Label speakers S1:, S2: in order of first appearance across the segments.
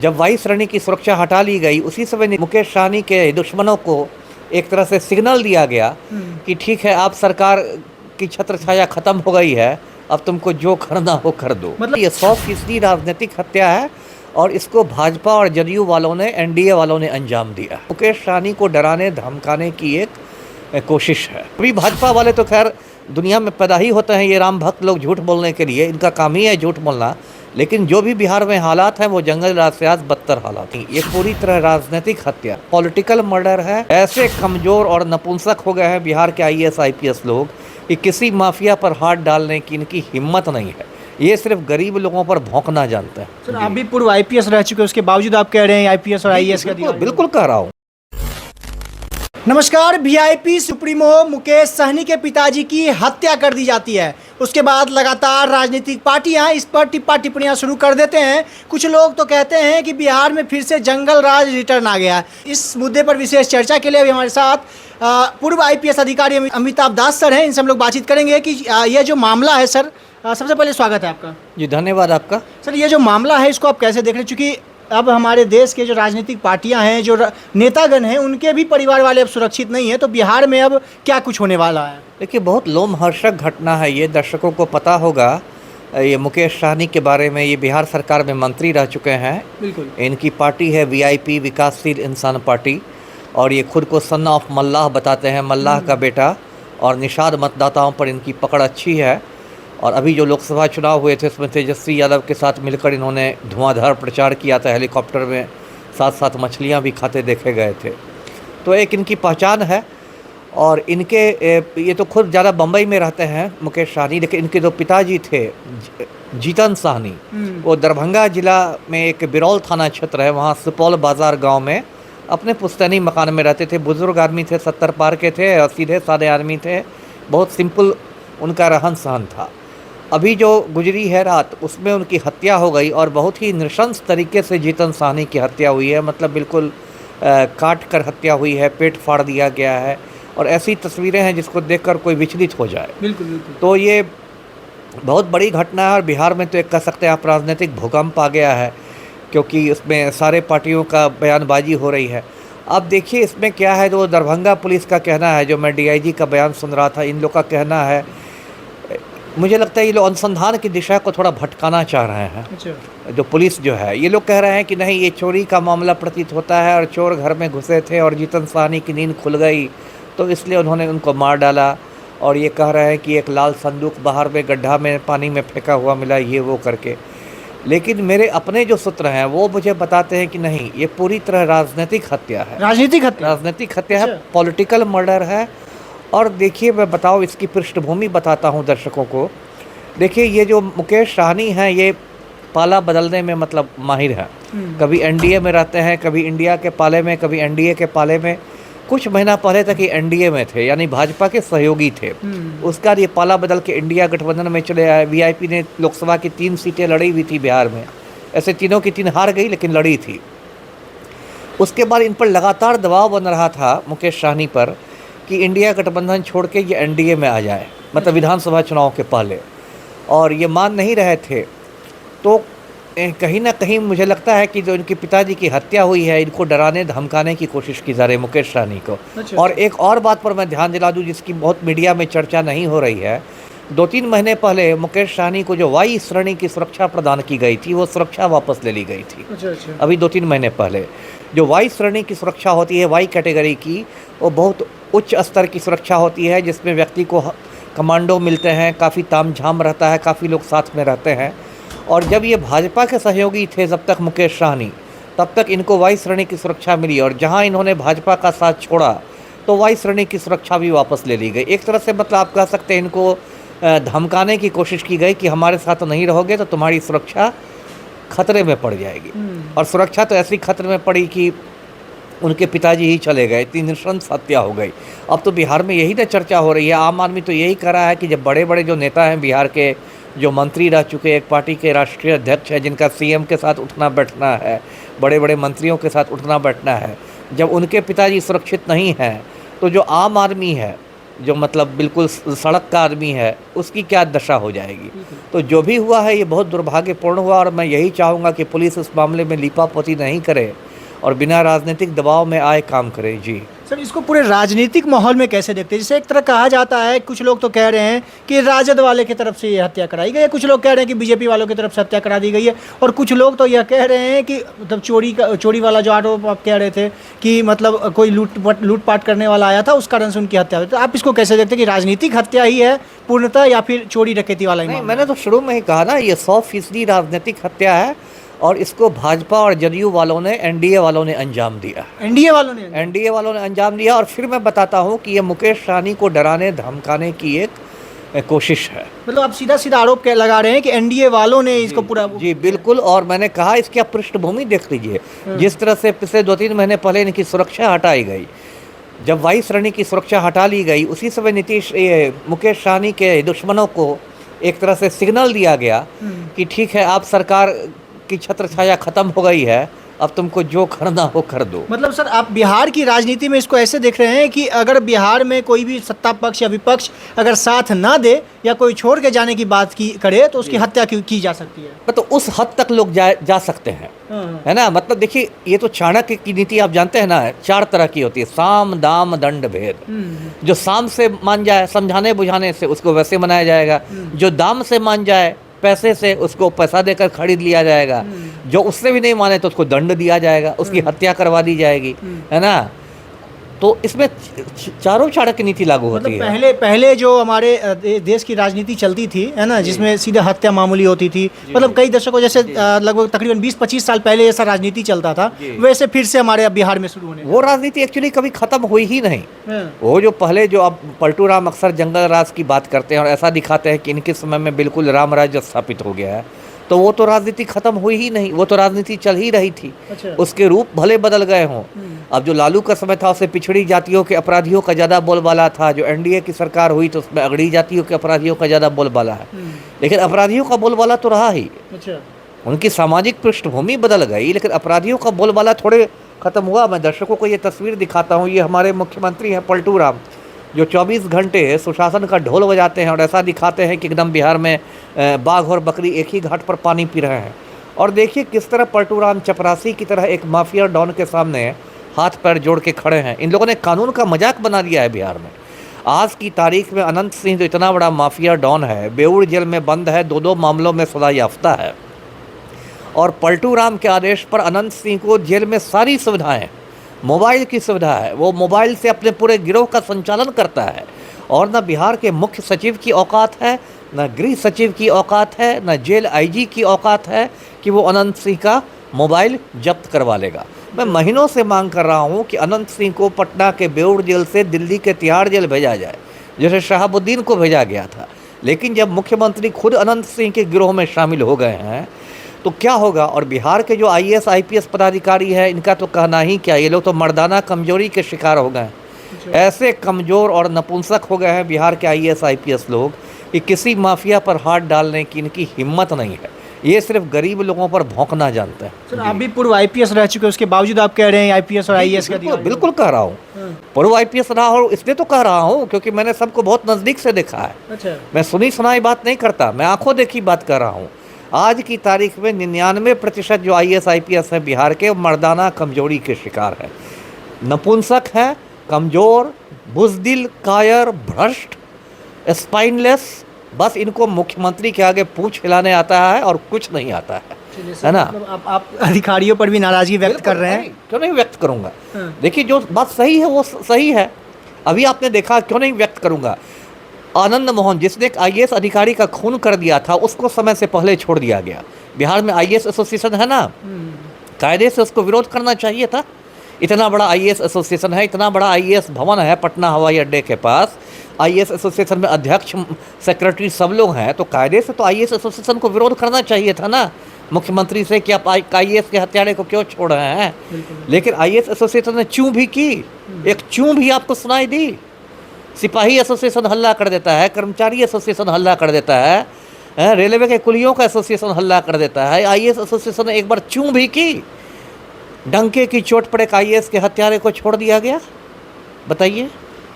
S1: जब वायु श्रेणी की सुरक्षा हटा ली गई उसी समय मुकेश सहनी के दुश्मनों को एक तरह से सिग्नल दिया गया कि ठीक है, आप सरकार की छत्र छाया खत्म हो गई है, अब तुमको जो करना हो कर दो। मतलब ये 100% राजनीतिक हत्या है और इसको भाजपा और जदयू वालों ने, एनडीए वालों ने अंजाम दिया। मुकेश सहनी को डराने धमकाने की एक कोशिश है। अभी भाजपा वाले तो खैर दुनिया में पैदा ही होते हैं ये राम भक्त लोग झूठ बोलने के लिए, इनका काम ही है झूठ बोलना। लेकिन जो भी बिहार में हालात हैं वो जंगल राज से आज बदतर हालात हैं। ये पूरी तरह राजनीतिक हत्या, पॉलिटिकल मर्डर है। ऐसे कमजोर और नपुंसक हो गए हैं बिहार के आईएएस आईपीएस लोग कि किसी माफिया पर हाथ डालने की इनकी हिम्मत नहीं है। ये सिर्फ गरीब लोगों पर भौंकना जानते हैं।
S2: सर, आप भी पूर्व आईपीएस रह चुके हैं, उसके बावजूद आप कह रहे हैं आईपीएस और आईएएस का
S1: बिल्कुल कह रहा हूँ।
S2: नमस्कार। वीआईपी सुप्रीमो मुकेश सहनी के पिताजी की हत्या कर दी जाती है। उसके बाद लगातार राजनीतिक पार्टियां इस पर टिप्पा टिप्पणियां शुरू कर देते हैं। कुछ लोग तो कहते हैं कि बिहार में फिर से जंगल राज रिटर्न आ गया। इस मुद्दे पर विशेष चर्चा के लिए अभी हमारे साथ पूर्व आईपीएस अधिकारी अमिताभ दास सर हैं। इनसे हम लोग बातचीत करेंगे कि यह जो मामला है सर, सबसे पहले स्वागत है आपका।
S1: जी धन्यवाद आपका।
S2: सर, ये जो मामला है इसको आप कैसे देख रहे हैं? चूँकि अब हमारे देश के जो राजनीतिक पार्टियां हैं, जो नेतागण हैं, उनके भी परिवार वाले अब सुरक्षित नहीं है, तो बिहार में अब क्या कुछ होने वाला है?
S1: देखिए, बहुत लोमहर्षक घटना है ये। दर्शकों को पता होगा ये मुकेश सहनी के बारे में। ये बिहार सरकार में मंत्री रह चुके हैं।
S2: बिल्कुल।
S1: इनकी पार्टी है वीआईपी, विकासशील इंसान पार्टी, और ये खुद को सन ऑफ मल्लाह बताते हैं, मल्लाह का बेटा। और निषाद मतदाताओं पर इनकी पकड़ अच्छी है। और अभी जो लोकसभा चुनाव हुए थे उसमें तेजस्वी यादव के साथ मिलकर इन्होंने धुआंधार प्रचार किया था हेलीकॉप्टर में, साथ साथ मछलियां भी खाते देखे गए थे। तो एक इनकी पहचान है। और इनके ये तो खुद ज़्यादा बम्बई में रहते हैं मुकेश सहनी, लेकिन इनके जो पिताजी थे जीतन सहनी, वो दरभंगा जिला में एक बिरौल थाना क्षेत्र है, वहाँ सुपौल बाज़ार गाँव में अपने पुश्तैनी मकान में रहते थे। बुज़ुर्ग आदमी थे, 70 पार के थे और सीधे साधे आदमी थे। बहुत सिंपल उनका रहन सहन था। अभी जो गुजरी है रात, उसमें उनकी हत्या हो गई और बहुत ही नृशंस तरीके से जीतन सहनी की हत्या हुई है। मतलब बिल्कुल काट कर हत्या हुई है, पेट फाड़ दिया गया है। और ऐसी तस्वीरें हैं जिसको देखकर कोई विचलित हो जाए।
S2: बिल्कुल बिल्कुल।
S1: तो ये बहुत बड़ी घटना है और बिहार में तो एक कह सकते हैं आप राजनीतिक भूकंप आ गया है, क्योंकि उसमें सारे पार्टियों का बयानबाजी हो रही है। अब देखिए इसमें क्या है, जो दरभंगा पुलिस का कहना है, जो मैं डीआईजी का बयान सुन रहा था, इन लोग का कहना है, मुझे लगता है ये लोग अनुसंधान की दिशा को थोड़ा भटकाना चाह रहे हैं।
S2: अच्छा।
S1: जो पुलिस जो है, ये लोग कह रहे हैं कि नहीं, ये चोरी का मामला प्रतीत होता है और चोर घर में घुसे थे और जीतन सहनी की नींद खुल गई तो इसलिए उन्होंने उनको मार डाला। और ये कह रहे हैं कि एक लाल संदूक बाहर में गड्ढा में पानी में फेंका हुआ मिला, ये वो करके। लेकिन मेरे अपने जो सूत्र हैं वो मुझे बताते हैं कि नहीं, ये पूरी तरह राजनीतिक हत्या है।
S2: राजनीतिक हत्या?
S1: राजनीतिक हत्या है, पॉलिटिकल मर्डर है। और देखिए, मैं बताऊँ इसकी पृष्ठभूमि बताता हूँ दर्शकों को। देखिए, ये जो मुकेश सहनी हैं, ये पाला बदलने में मतलब माहिर है। कभी एनडीए में रहते हैं, कभी इंडिया के पाले में, कभी एनडीए के पाले में। कुछ महीना पहले तक ये एनडीए में थे, यानी भाजपा के सहयोगी थे। उसके बाद ये पाला बदल के इंडिया गठबंधन में चले आए। वीआईपी ने लोकसभा की 3 सीटें लड़ी हुई थी बिहार में, ऐसे तीनों की 3 हार गई लेकिन लड़ी थी। उसके बाद इन पर लगातार दबाव बन रहा था मुकेश सहनी पर कि इंडिया गठबंधन छोड़ के ये एनडीए में आ जाए, मतलब विधानसभा चुनाव के पहले। और ये मान नहीं रहे थे। तो कहीं ना कहीं मुझे लगता है कि जो इनके पिताजी की हत्या हुई है, इनको डराने धमकाने की कोशिश की जा रही है मुकेश सहनी को।
S2: अच्छा।
S1: और एक और बात पर मैं ध्यान दिला दूं जिसकी बहुत मीडिया में चर्चा नहीं हो रही है। 2-3 महीने पहले मुकेश सहनी को जो वायु श्रेणी की सुरक्षा प्रदान की गई थी, वो सुरक्षा वापस ले ली गई थी।
S2: अच्छा।
S1: अभी 2-3 महीने पहले जो वायु श्रेणी की सुरक्षा होती है, वायु कैटेगरी की, वो बहुत उच्च स्तर की सुरक्षा होती है, जिसमें व्यक्ति को कमांडो मिलते हैं, काफ़ी तामझाम रहता है, काफ़ी लोग साथ में रहते हैं। और जब ये भाजपा के सहयोगी थे जब तक मुकेश सहनी, तब तक इनको वायु श्रेणी की सुरक्षा मिली। और जहां इन्होंने भाजपा का साथ छोड़ा तो वायु श्रेणी की सुरक्षा भी वापस ले ली गई। एक तरह से मतलब आप कह सकते हैं इनको धमकाने की कोशिश की गई कि हमारे साथ नहीं रहोगे तो तुम्हारी सुरक्षा खतरे में पड़ जाएगी। और सुरक्षा तो ऐसी खतरे में पड़ी कि उनके पिताजी ही चले गए, 3 नृशंस हत्या हो गई। अब तो बिहार में यही ना चर्चा हो रही है। आम आदमी तो यही कह रहा है कि जब बड़े बड़े जो नेता हैं बिहार के, जो मंत्री रह चुके, एक पार्टी के राष्ट्रीय अध्यक्ष हैं, जिनका सीएम के साथ उठना बैठना है, बड़े बड़े मंत्रियों के साथ उठना बैठना है, जब उनके पिताजी सुरक्षित नहीं हैं तो जो आम आदमी है जो मतलब बिल्कुल सड़क का आदमी है, उसकी क्या दशा हो जाएगी। तो जो भी हुआ है ये बहुत दुर्भाग्यपूर्ण हुआ, और मैं यही चाहूँगा कि पुलिस इस मामले में लीपापोती नहीं करे और बिना राजनीतिक दबाव में आए काम करे। जी
S2: सर, इसको पूरे राजनीतिक माहौल में कैसे देखते हैं? जैसे एक तरह कहा जाता है, कुछ लोग तो कह रहे हैं कि राजद वाले की तरफ से ये हत्या कराई गई है, कुछ लोग कह रहे हैं कि बीजेपी वालों की तरफ से हत्या करा दी गई है, और कुछ लोग तो यह कह रहे हैं कि मतलब चोरी वाला जो आरोप आप कह रहे थे कि मतलब कोई लूटपाट करने वाला आया था, उस कारण से उनकी हत्या हुई। तो आप इसको कैसे देखते हैं कि राजनीतिक हत्या ही है पूर्णतः, या फिर चोरी डकैती वाला ही
S1: नहीं,
S2: मामला?
S1: मैंने तो शुरू में ही कहा ना, ये 100% राजनीतिक हत्या है, और इसको भाजपा और जदयू वालों ने, एनडीए वालों ने अंजाम दिया।
S2: एनडीए वालों ने?
S1: एनडीए वालों ने अंजाम दिया। और फिर मैं बताता हूँ कि ये मुकेश सहनी को डराने धमकाने की एक कोशिश है।
S2: मतलब आप सीधा सीधा आरोप लगा रहे हैं कि एनडीए वालों ने इसको पूरा?
S1: जी बिल्कुल। और मैंने कहा इसकी आप पृष्ठभूमि देख लीजिए, जिस तरह से पिछले 2-3 महीने पहले इनकी सुरक्षा हटाई गई, जब वायु श्रेणी की सुरक्षा हटा ली गई, उसी समय मुकेश सहनी के दुश्मनों को एक तरह से सिग्नल दिया गया कि ठीक है, आप सरकार की छत्र छाया खत्म हो गई है, अब तुमको जो करना हो कर दो।
S2: मतलब सर, आप बिहार की राजनीति में इसको ऐसे देख रहे हैं कि अगर बिहार में कोई भी सत्ता पक्ष या विपक्ष अगर साथ ना दे या कोई छोड़ के जाने की बात करे तो उसकी हत्या की जा सकती है?
S1: तो उस हद तक लोग जा सकते हैं, है ना। मतलब देखिए, ये तो चाणक्य की नीति आप जानते हैं ना, 4 तरह की होती है, साम दाम दंड भेद। जो साम से मान जाए, समझाने बुझाने से, उसको वैसे मनाया जाएगा। जो दाम से मान जाए, पैसे से, उसको पैसा देकर खरीद लिया जाएगा। जो उससे भी नहीं माने तो उसको दंड दिया जाएगा, उसकी हत्या करवा दी जाएगी, है ना। तो इसमें चारों चाणक्य नीति लागू होती है।
S2: पहले जो हमारे देश की राजनीति चलती थी, है ना, जिसमें सीधे हत्या मामूली होती थी, मतलब कई दशकों, जैसे लगभग तकरीबन 20-25 साल पहले ऐसा राजनीति चलता था, वैसे फिर से हमारे अब बिहार में शुरू होने।
S1: वो राजनीति एक्चुअली कभी खत्म हुई ही नहीं। वो जो पहले, जो अब पलटू राम अक्सर जंगल राज की बात करते हैं और ऐसा दिखाते हैं कि इनके समय में बिल्कुल राम राज्य स्थापित हो गया है, तो वो तो राजनीति खत्म हुई ही नहीं, वो तो राजनीति चल ही रही थी।
S2: अच्छा।
S1: उसके रूप भले बदल गए हों। अब जो लालू का समय था, उससे पिछड़ी जातियों के अपराधियों का ज़्यादा बोलबाला था। जो एनडीए की सरकार हुई तो उसमें अगड़ी जातियों के अपराधियों का ज़्यादा बोलबाला है, लेकिन अपराधियों का बोलबाला तो रहा ही।
S2: अच्छा।
S1: उनकी सामाजिक पृष्ठभूमि बदल गई, लेकिन अपराधियों का बोलबाला थोड़े खत्म हुआ। मैं दर्शकों को ये तस्वीर दिखाता हूँ। ये हमारे मुख्यमंत्री हैं पलटू राम, जो 24 घंटे सुशासन का ढोल बजाते हैं और ऐसा दिखाते हैं कि एकदम बिहार में बाघ और बकरी एक ही घाट पर पानी पी रहे हैं। और देखिए किस तरह पलटू राम चपरासी की तरह एक माफिया डॉन के सामने हाथ पैर जोड़ के खड़े हैं। इन लोगों ने कानून का मजाक बना दिया है बिहार में। आज की तारीख में अनंत सिंह, जो इतना बड़ा माफिया डॉन है, बेऊर जेल में बंद है, 2-2 मामलों में सजा याफ्ता है, और पलटू राम के आदेश पर अनंत सिंह को जेल में सारी सुविधाएं, मोबाइल की सुविधा है, वो मोबाइल से अपने पूरे गिरोह का संचालन करता है। और न बिहार के मुख्य सचिव की औकात है, न गृह सचिव की औकात है, न जेल आईजी की औकात है कि वो अनंत सिंह का मोबाइल जब्त करवा लेगा। मैं महीनों से मांग कर रहा हूँ कि अनंत सिंह को पटना के बेऊर जेल से दिल्ली के तिहाड़ जेल भेजा जाए, जैसे शहाबुद्दीन को भेजा गया था। लेकिन जब मुख्यमंत्री खुद अनंत सिंह के गिरोह में शामिल हो गए हैं तो क्या होगा। और बिहार के जो IAS IPS पदाधिकारी हैं, इनका तो कहना ही क्या, ये लोग तो मर्दाना कमजोरी के शिकार हो गए हैं। ऐसे कमज़ोर और नपुंसक हो गए हैं बिहार के IAS IPS लोग कि किसी माफिया पर हाथ डालने की इनकी हिम्मत नहीं है। ये सिर्फ गरीब लोगों पर भौंकना जानते हैं।
S2: सर, आप भी पूर्व IPS रह चुके हैं, उसके बावजूद आप कह रहे हैं IPS और IAS का?
S1: बिल्कुल कह रहा हूँ, पूर्व IPS रहा हो इसलिए तो कह रहा हूँ क्योंकि मैंने सबको बहुत नज़दीक से देखा है।
S2: अच्छा।
S1: मैं सुनी सुनाई बात नहीं करता, मैं आंखों देखी बात कर रहा हूँ। आज की तारीख में 99% जो IAS IPS है बिहार के, मर्दाना कमजोरी के शिकार है, नपुंसक है, कमज़ोर, बुज़दिल, कायर, भ्रष्ट, स्पाइनलेस। बस इनको मुख्यमंत्री के आगे पूछ हिलाने आता है और कुछ नहीं आता है ना।
S2: मतलब आप अधिकारियों पर भी नाराजगी व्यक्त कर रहे हैं?
S1: क्यों नहीं व्यक्त करूंगा। देखिए, जो बात सही है वो सही है। अभी आपने देखा, क्यों नहीं व्यक्त करूंगा। आनंद मोहन, जिसने एक IAS अधिकारी का खून कर दिया था, उसको समय से पहले छोड़ दिया गया। बिहार में IAS एसोसिएशन है ना, कायदे से उसको विरोध करना चाहिए था। इतना बड़ा IAS एसोसिएशन है, इतना बड़ा IAS भवन है पटना हवाई अड्डे के पास, IAS एसोसिएशन में अध्यक्ष, सेक्रेटरी सब लोग हैं, तो कायदे से तो IAS एसोसिएशन को विरोध करना चाहिए था ना मुख्यमंत्री से कि आप IAS के हत्यारे को क्यों छोड़ रहे हैं। लेकिन IAS एसोसिएशन ने चूं भी की, एक चूं भी आपको सुनाई दी। सिपाही एसोसिएशन हल्ला कर देता है, कर्मचारी एसोसिएशन हल्ला कर देता है, रेलवे के कुलियों का एसोसिएशन हल्ला कर देता है। IAS एसोसिएशन ने एक बार चूं भी की, डंके की चोट पर एक IAS के हत्यारे को छोड़ दिया गया। बताइए।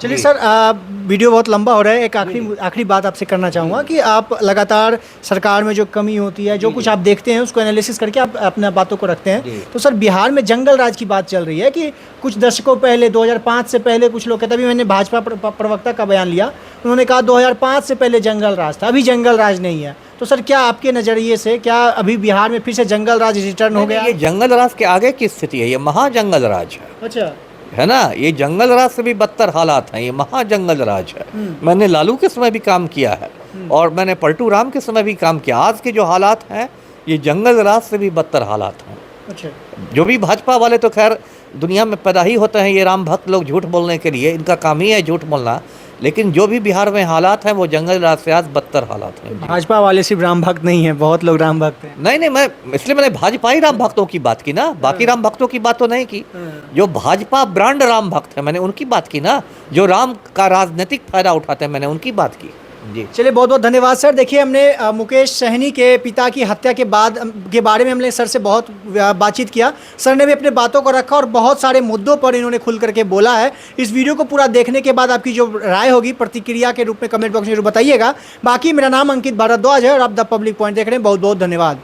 S2: चलिए
S1: जी।
S2: सर, वीडियो बहुत लंबा हो रहा है। एक आखिरी बात आपसे करना चाहूँगा कि आप लगातार सरकार में जो कमी होती है, जो कुछ आप देखते हैं, उसको एनालिसिस करके आप अपने बातों को रखते
S1: जी।
S2: हैं। तो सर, बिहार में जंगल राज की बात चल रही है कि कुछ दशकों पहले 2005 से पहले कुछ लोग कहते हैं, अभी मैंने भाजपा प्रवक्ता का बयान लिया, उन्होंने कहा 2005 से पहले जंगल राज था, अभी जंगल राज नहीं है। तो सर, क्या आपके नज़रिए से क्या अभी बिहार में फिर से जंगल राज रिटर्न हो गया?
S1: ये जंगल राज के आगे की स्थिति है, ये महाजंगल राज
S2: अच्छा।
S1: है ना। ये जंगल राज से भी बदतर हालात हैं, ये महाजंगल राज है। मैंने लालू के समय भी काम किया है और मैंने पलटू राम के समय भी काम किया। आज के जो हालात हैं ये जंगल राज से भी बदतर हालात हैं।
S2: अच्छा।
S1: जो भी भाजपा वाले तो खैर दुनिया में पैदा ही होते हैं, ये राम भक्त लोग झूठ बोलने के लिए, इनका काम ही है झूठ बोलना। लेकिन जो भी बिहार में हालात हैं वो जंगल राज से आज बदतर हालात हैं।
S2: भाजपा वाले सिर्फ राम भक्त नहीं है, बहुत लोग राम भक्त हैं।
S1: नहीं, मैं इसलिए मैंने भाजपा ही राम भक्तों की बात की ना, बाकी राम भक्तों की बात तो नहीं की। जो भाजपा ब्रांड राम भक्त है मैंने उनकी बात की ना, जो राम का राजनीतिक फायदा उठाते हैं मैंने उनकी बात की। जी
S2: चलिए, बहुत बहुत धन्यवाद सर। देखिए, हमने मुकेश सहनी के पिता की हत्या के बाद के बारे में हमने सर से बहुत बातचीत किया। सर ने भी अपने बातों को रखा और बहुत सारे मुद्दों पर इन्होंने खुल करके बोला है। इस वीडियो को पूरा देखने के बाद आपकी जो राय होगी प्रतिक्रिया के रूप में कमेंट बॉक्स में जरूर बताइएगा। बाकी मेरा नाम अंकित भारद्वाज है और आप द पब्लिक पॉइंट देख रहे हैं। बहुत बहुत धन्यवाद।